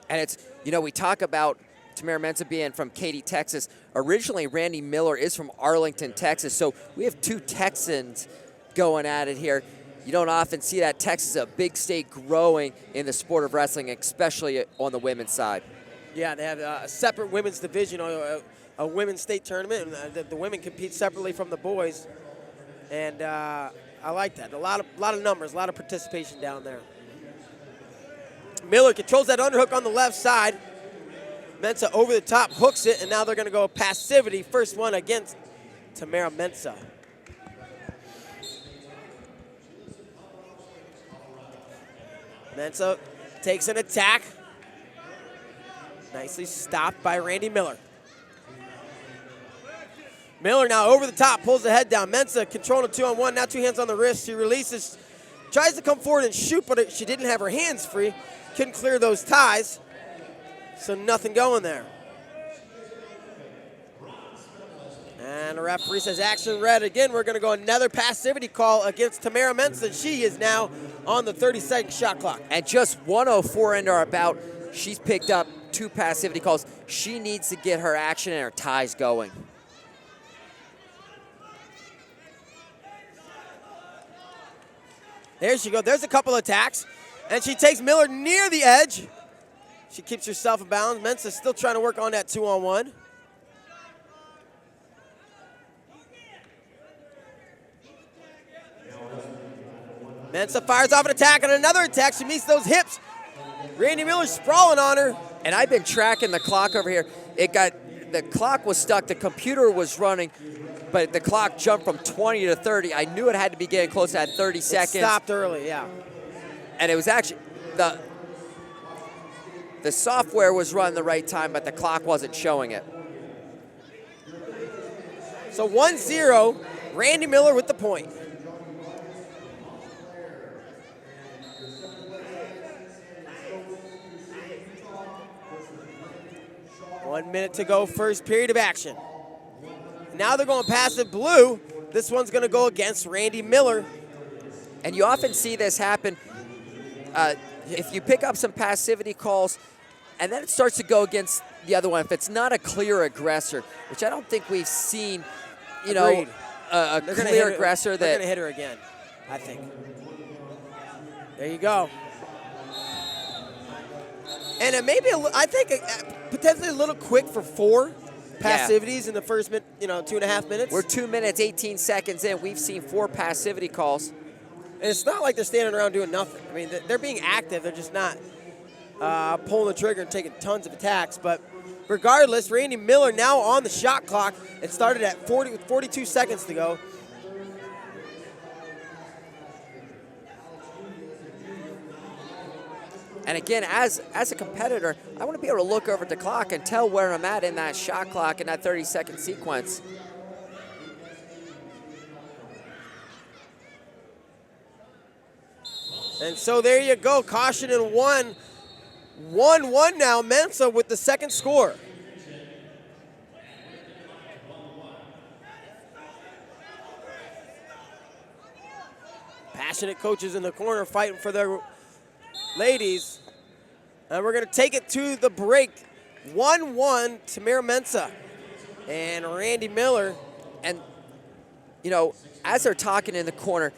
And it's, you know, we talk about Tamyra Mensah being from Katy, Texas. Originally, Randi Miller is from Arlington, Texas. So we have two Texans going at it here. You don't often see that. Texas is a big state growing in the sport of wrestling, especially on the women's side. Yeah, they have a separate women's division, a women's state tournament. And the women compete separately from the boys. And I like that. A lot of numbers, a lot of participation down there. Miller controls that underhook on the left side. Mensah over the top, hooks it, and now they're going to go passivity. First one against Tamyra Mensah. Mensah takes an attack. Nicely stopped by Randi Miller. Miller now over the top, pulls the head down. Mensah controlling a 2-on-1, now 2 hands on the wrist. She releases, tries to come forward and shoot, but she didn't have her hands free. Couldn't clear those ties, so nothing going there. And the referee says action red. Again, we're going to go another passivity call against Tamyra Mensah. She is now on the 30-second shot clock. And just 1:04 into our bout, she's picked up 2 passivity calls. She needs to get her action and her ties going. There she goes. There's a couple attacks. And she takes Miller near the edge. She keeps herself in bounds. Mensah still trying to work on that 2-on-1. Mensah fires off an attack and another attack. She meets those hips. Randi Miller sprawling on her. And I've been tracking the clock over here. The clock was stuck. The computer was running, but the clock jumped from 20 to 30. I knew it had to be getting close to that 30 seconds. It stopped early, yeah. And it was actually, the software was running the right time, but the clock wasn't showing it. So 1-0, Randi Miller with the point. One minute to go, first period of action. Now they're going passive blue. This one's going to go against Randi Miller. And you often see this happen. If you pick up some passivity calls, and then it starts to go against the other one, if it's not a clear aggressor, which I don't think we've seen, you know, a clear aggressor that... They're going to hit her again, I think. There you go. And it may be, I think, potentially a little quick for 4 passivities in the first 2.5 minutes. We're 2 minutes, 18 seconds in. We've seen 4 passivity calls. And it's not like they're standing around doing nothing. I mean, they're being active. They're just not pulling the trigger and taking tons of attacks. But regardless, Randi Miller now on the shot clock. It started at 42 seconds to go. And again, as a competitor, I want to be able to look over at the clock and tell where I'm at in that shot clock in that 30-second sequence. And so there you go, caution in 1. 1-1 now, Mensah with the second score. Passionate coaches in the corner fighting for their ladies. And we're going to take it to the break. 1-1, Tamyra Mensah and Randi Miller. And, you know, as they're talking in the corner,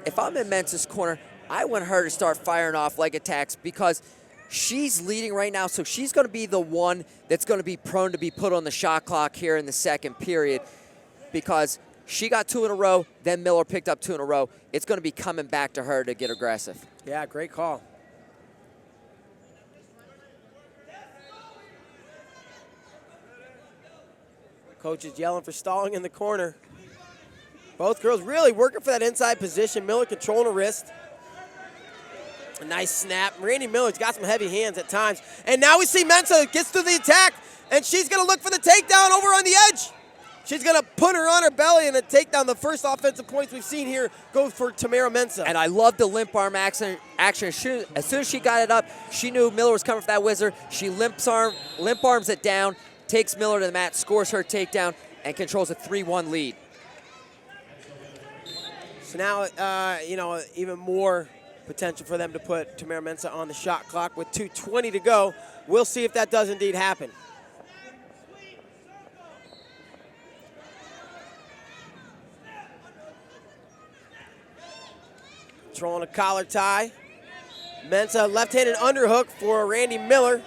if I'm in Mensah's corner, I want her to start firing off leg attacks because she's leading right now, so she's going to be the one that's going to be prone to be put on the shot clock here in the second period because she got 2 in a row, then Miller picked up 2 in a row. It's going to be coming back to her to get aggressive. Yeah, great call. Coach is yelling for stalling in the corner. Both girls really working for that inside position. Miller controlling her wrist. A nice snap. Randi Miller's got some heavy hands at times. And now we see Mensah gets to the attack, and she's going to look for the takedown over on the edge. She's going to put her on her belly and a takedown. The first offensive points we've seen here go for Tamyra Mensah. And I love the limp arm action. As soon as she got it up, she knew Miller was coming for that whizzer. She limp arms it down, takes Miller to the mat, scores her takedown, and controls a 3-1 lead. So now, even more potential for them to put Tamyra Mensah on the shot clock with 2:20 to go. We'll see if that does indeed happen. Controlling a collar tie. Mensah left-handed underhook for Randi Miller.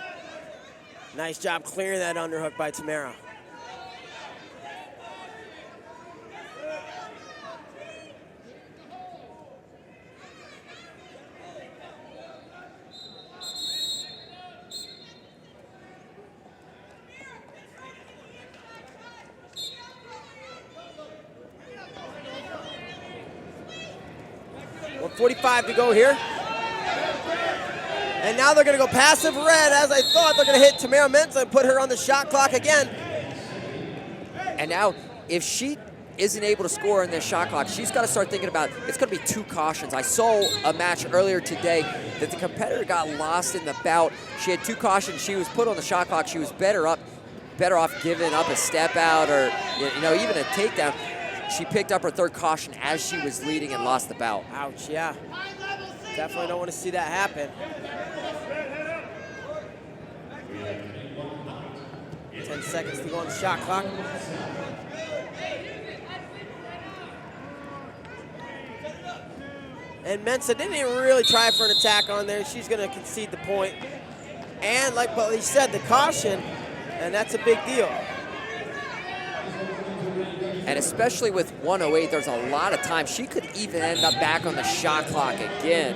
Nice job clearing that underhook by Tamyra. .45 to go here. And now they're going to go passive red. As I thought, they're going to hit Tamyra Mensah and put her on the shot clock again. And now, if she isn't able to score in this shot clock, she's got to start thinking about, it's going to be 2 cautions. I saw a match earlier today that the competitor got lost in the bout. She had 2 cautions. She was put on the shot clock. She was better off giving up a step out or even a takedown. She picked up her 3rd caution as she was leading and lost the bout. Ouch, yeah. Definitely don't want to see that happen. 10 seconds to go on the shot clock. And Mensah didn't even really try for an attack on there. She's going to concede the point. And like he said, the caution, and that's a big deal. And especially with 108, there's a lot of time. She could even end up back on the shot clock again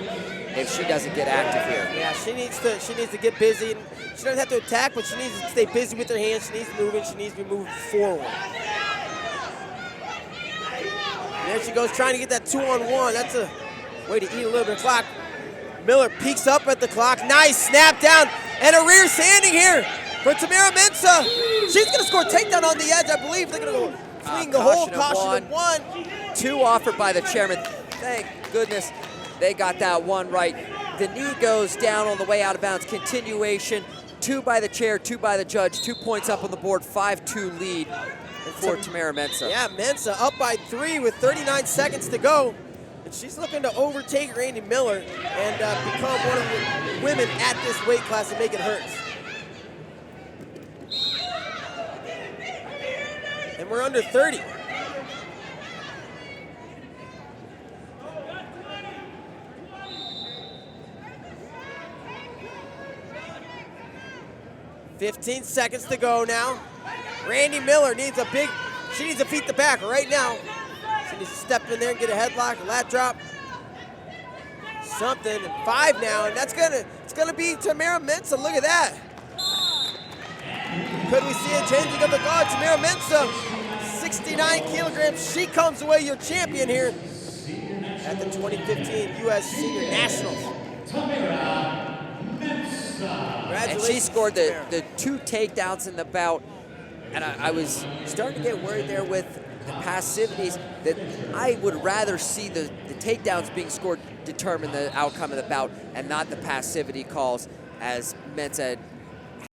if she doesn't get active here. Yeah, she needs to get busy. She doesn't have to attack, but she needs to stay busy with her hands. She needs to move, and she needs to be moving forward. And there she goes, trying to get that 2-on-1. That's a way to eat a little bit of clock. Miller peeks up at the clock. Nice snap down and a rear standing here for Tamyra Mensah. She's going to score a takedown on the edge, I believe. They're going to go fleeing the whole caution of 1. 2 offered by the chairman. Thank goodness they got that one right. The knee goes down on the way out of bounds. Continuation. 2 by the chair, 2 by the judge. 2 points up on the board. 5-2 lead for Tamyra Mensah. Yeah, Mensah up by 3 with 39 seconds to go. And she's looking to overtake Randi Miller and become one of the women at this weight class and make it hurt. And we're under 30. $15 seconds to go now. Randi Miller needs she needs to beat the back right now. She needs to step in there and get a headlock, a lat drop. Something, and 5 now, and it's gonna be Tamyra Mensah, look at that. Could we see a changing of the guard? Tamyra Mensah, 69 kilograms. She comes away your champion here at the 2015 U.S. Senior Nationals. And she scored the 2 takedowns in the bout. And I was starting to get worried there with the passivities that I would rather see the takedowns being scored determine the outcome of the bout and not the passivity calls, as Mensah